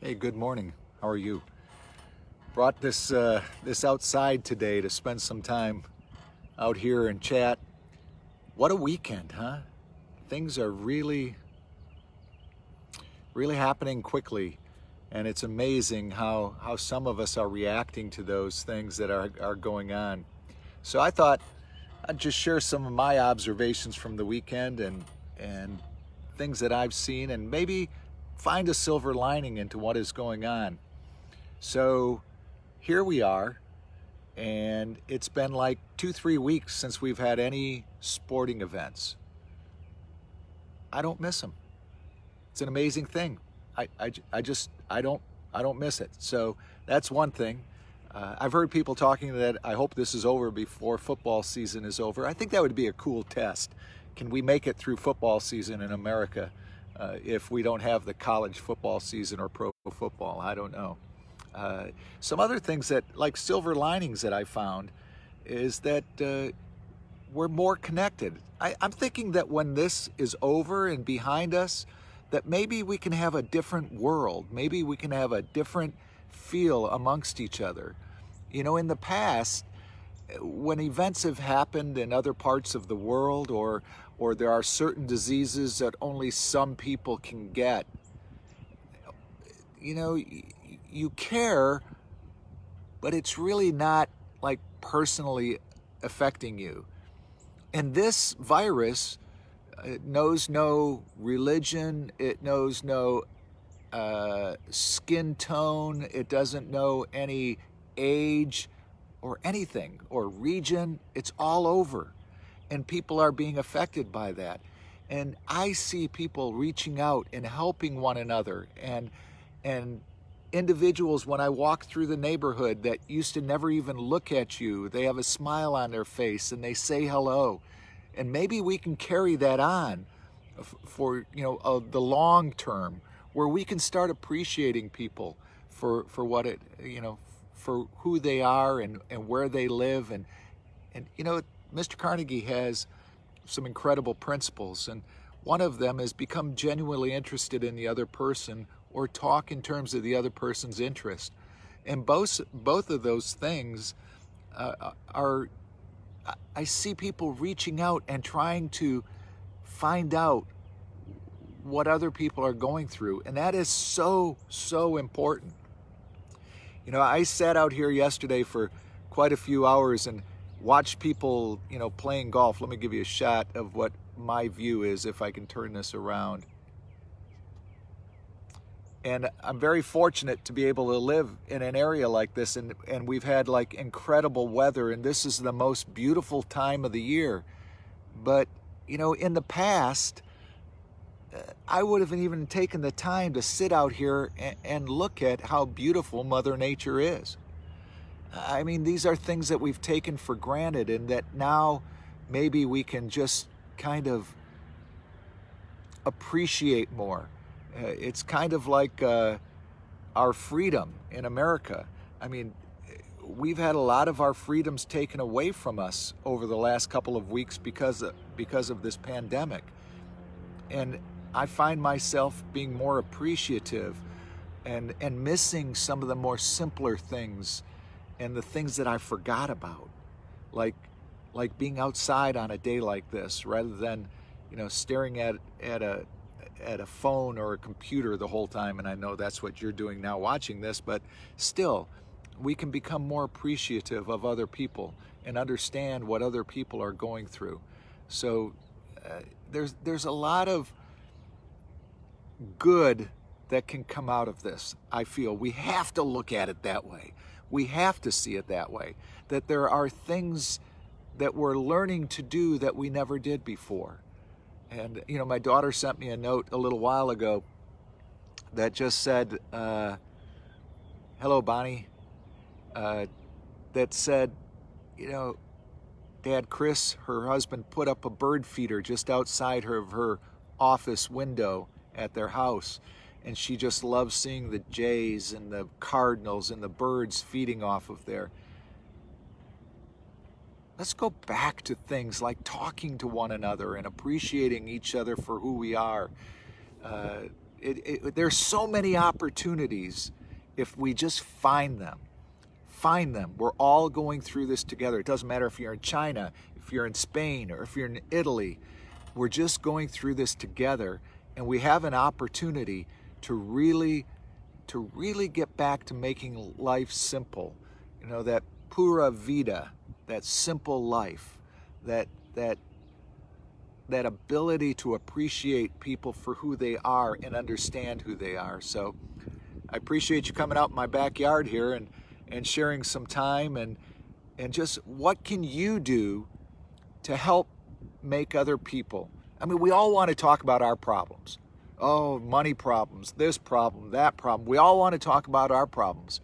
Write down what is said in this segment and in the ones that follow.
Hey, good morning. How are you? Brought this outside today to spend some time out here and chat. What a weekend, huh? Things are really happening quickly, and it's amazing how some of us are reacting to those things that are going on. So I thought I'd just share some of my observations from the weekend and things that I've seen, and maybe find a silver lining into what is going on. So here we are, and it's been like 2-3 weeks since we've had any sporting events. I don't miss them. It's an amazing thing. I don't miss it. So that's one thing. I've heard people talking that I hope this is over before football season is over. I think that would be a cool test. Can we make it through football season in America if we don't have the college football season or pro football? I don't know. Some other things that, like silver linings that I found, is that we're more connected. I'm thinking that when this is over and behind us, that maybe we can have a different world. Maybe we can have a different feel amongst each other. You know, in the past, when events have happened in other parts of the world, or there are certain diseases that only some people can get, you know, you care, but it's really not like personally affecting you. And this virus knows no religion, it knows no skin tone, it doesn't know any age or anything or region. It's all over, and people are being affected by that. And I see people reaching out and helping one another, and individuals, when I walk through the neighborhood, that used to never even look at you, they have a smile on their face and they say hello. And maybe we can carry that on for the long term, where we can start appreciating people for what it for who they are and where they live. And Mr. Carnegie has some incredible principles, and one of them is become genuinely interested in the other person, or talk in terms of the other person's interest. And both of those things are, I see people reaching out and trying to find out what other people are going through, and that is so important. I sat out here yesterday for quite a few hours and watched people playing golf. Let me give you a shot of what my view is, if I can turn this around. And I'm very fortunate to be able to live in an area like this, and we've had like incredible weather, and this is the most beautiful time of the year. But in the past, I would have even taken the time to sit out here and look at how beautiful Mother Nature is. I mean, these are things that we've taken for granted, and that now maybe we can just kind of appreciate more. It's kind of like our freedom in America. I mean, we've had a lot of our freedoms taken away from us over the last couple of weeks because of this pandemic. And I find myself being more appreciative and missing some of the more simpler things, and the things that I forgot about, like being outside on a day like this, rather than staring at a phone or a computer the whole time. And I know that's what you're doing now, watching this, but still, we can become more appreciative of other people and understand what other people are going through. So there's a lot of good that can come out of this. I feel we have to look at it that way. We have to see it that way, that there are things that we're learning to do that we never did before. And my daughter sent me a note a little while ago that just said, hello, Bonnie, that said, Dad, Chris, her husband, put up a bird feeder just outside her office window at their house, and she just loves seeing the jays and the cardinals and the birds feeding off of there. Let's go back to things like talking to one another and appreciating each other for who we are. There's so many opportunities if we just find them. Find them. We're all going through this together. It doesn't matter if you're in China, if you're in Spain, or if you're in Italy. We're just going through this together, and we have an opportunity to really get back to making life simple. You know, that pura vida, that simple life, that ability to appreciate people for who they are and understand who they are. So I appreciate you coming out in my backyard here and sharing some time and just what can you do to help make other people. I mean, we all want to talk about our problems. Oh, money problems, this problem, that problem. We all want to talk about our problems.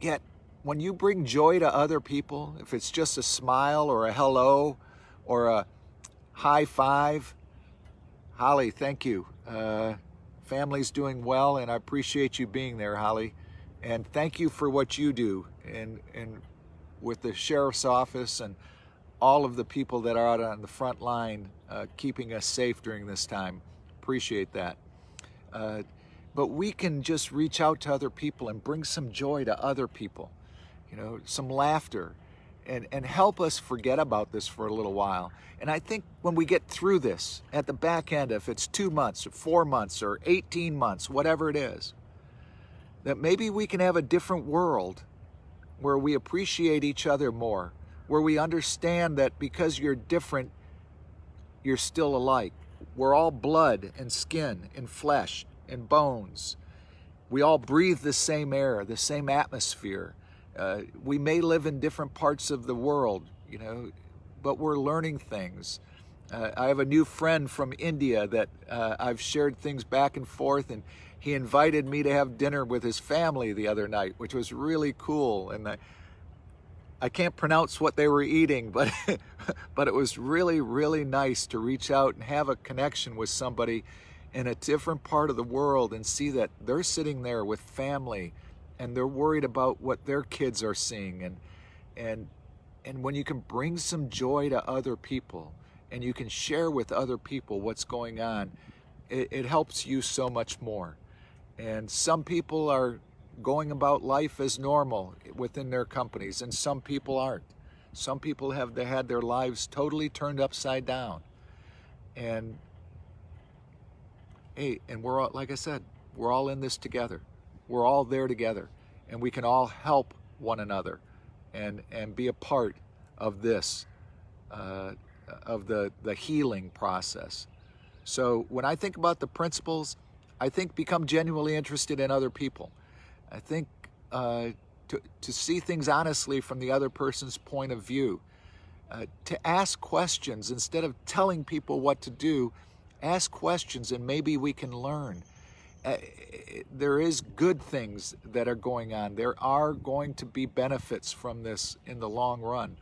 Yet, when you bring joy to other people, if it's just a smile or a hello or a high five, Holly, thank you. Family's doing well, and I appreciate you being there, Holly. And thank you for what you do and with the sheriff's office and all of the people that are out on the front line keeping us safe during this time. Appreciate that. But we can just reach out to other people and bring some joy to other people, you know, some laughter, and help us forget about this for a little while. And I think when we get through this, at the back end, if it's 2 months or 4 months or 18 months, whatever it is, that maybe we can have a different world where we appreciate each other more, where we understand that because you're different, you're still alike. We're all blood and skin and flesh and bones. We all breathe the same air, the same atmosphere. We may live in different parts of the world, you know, but we're learning things. I have a new friend from India that I've shared things back and forth, and he invited me to have dinner with his family the other night, which was really cool. And I can't pronounce what they were eating, but but it was really, really nice to reach out and have a connection with somebody in a different part of the world and see that they're sitting there with family and they're worried about what their kids are seeing. And when you can bring some joy to other people and you can share with other people what's going on, it helps you so much more. And some people are going about life as normal within their companies, and some people aren't. Some people have had their lives totally turned upside down. And hey, and we're all, like I said, we're all in this together. We're all there together, and we can all help one another and be a part of this, of the healing process. So when I think about the principles, I think become genuinely interested in other people. I think to see things honestly from the other person's point of view, to ask questions instead of telling people what to do. Ask questions and maybe we can learn. There is good things that are going on. There are going to be benefits from this in the long run.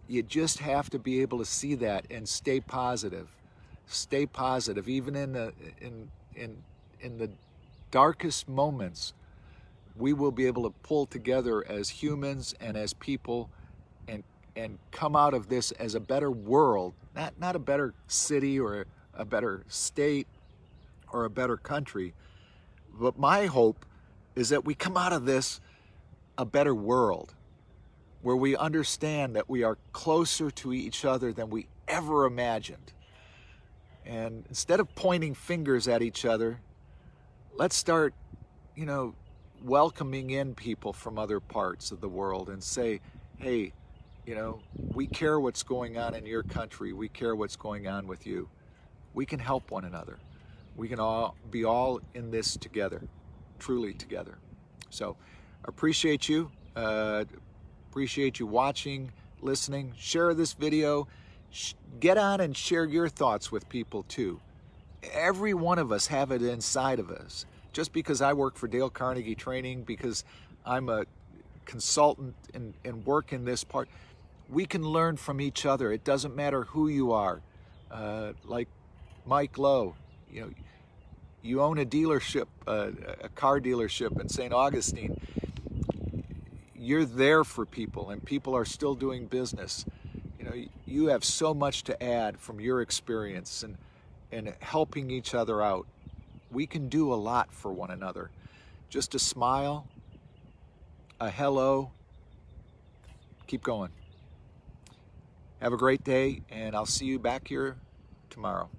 You just have to be able to see that and stay positive. Stay positive, even in the darkest moments. We will be able to pull together as humans and as people and come out of this as a better world, not a better city or a better state or a better country. But my hope is that we come out of this a better world where we understand that we are closer to each other than we ever imagined. And instead of pointing fingers at each other, let's start, you know, welcoming in people from other parts of the world and say, hey, you know, we care what's going on in your country. We care what's going on with you. We can help one another. We can all be all in this together, truly together. So appreciate you. Appreciate you watching, listening. Share this video. Get on and share your thoughts with people too. Every one of us have it inside of us. Just because I work for Dale Carnegie Training, because I'm a consultant and work in this part, we can learn from each other. It doesn't matter who you are. Like Mike Lowe, you know, you own a dealership, a car dealership in St. Augustine. You're there for people, and people are still doing business. You know, you have so much to add from your experience, and helping each other out. We can do a lot for one another. Just a smile, a hello, keep going. Have a great day, and I'll see you back here tomorrow.